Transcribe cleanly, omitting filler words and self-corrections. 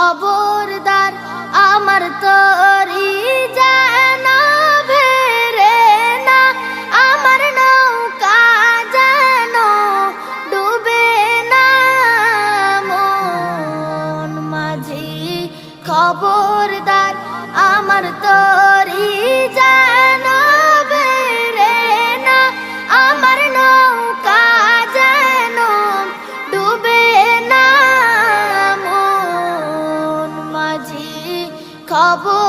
খবরদার আমার তরি যেন ভেরে না, আমার নৌকা যেন ডুবে না। মন মাঝি খবরদার আমার তরি যেন ভেরে না, আমার নৌকা যেন ডুবে না। মন মাঝি খবর